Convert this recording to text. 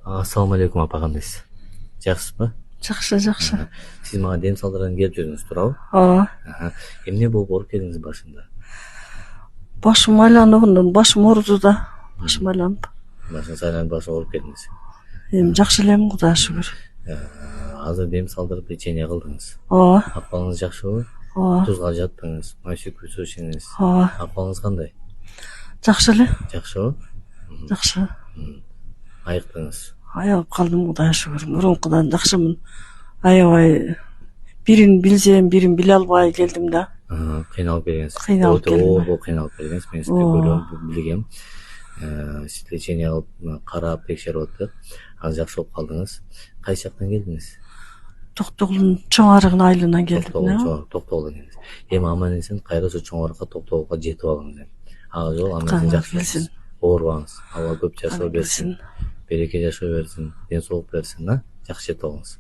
Assalamu alaikum апа, кандайсыз? Жакшысызбы? Жакшы. Сиз мага дем салдырдан келип жүрдүңүз, туурабы? Ооба. Эмне болуп ооруп келдиңиз башында? Башым айланып, андан башым ооруду да. Башым айланып. Башыңыз айланып башы ооруп келдиңиз. Эми жакшы элем, Кудайга шүгүр. Азыр дем салдырып лечение кылдыңыз. Ооба. Акыбалыңыз жакшыбы? Ооба. Тузга жаттыңыз, майсүйкү суу ичиңиз. Ооба. Акыбалыңыз кандай? Жакшы эле. Жакшыбы? Жакшы. Айыктыңыз. Аягып калдым, Кудайга шүгүр. Мурункудан жакшымын. Аябай бирин билсем, бирин биле албай келдим да. Кыйналып келгенсиз. Кыйналып келдим. Оор кыйналып келгенсиз. Мен сизди көрөм, билгем. Сиз лечение кылып, карап, текшерип аттык. Азыр жакшы болуп калдыңыз. Кайсы жактан келдиңиз? Токтогулдун чоң арыгын айылынан келдим. Токтогулдан келдиңиз. Эми аман эсен кайра ошо чоң арыкка Токтогулга жетип алыңыз. Ага жол аман эсен жакшы келсин. оорубаңыз. Алла көп жашоо берсин. Береке жашоо берсин. Ден соолук берсин, жакшы жетип алыңыз.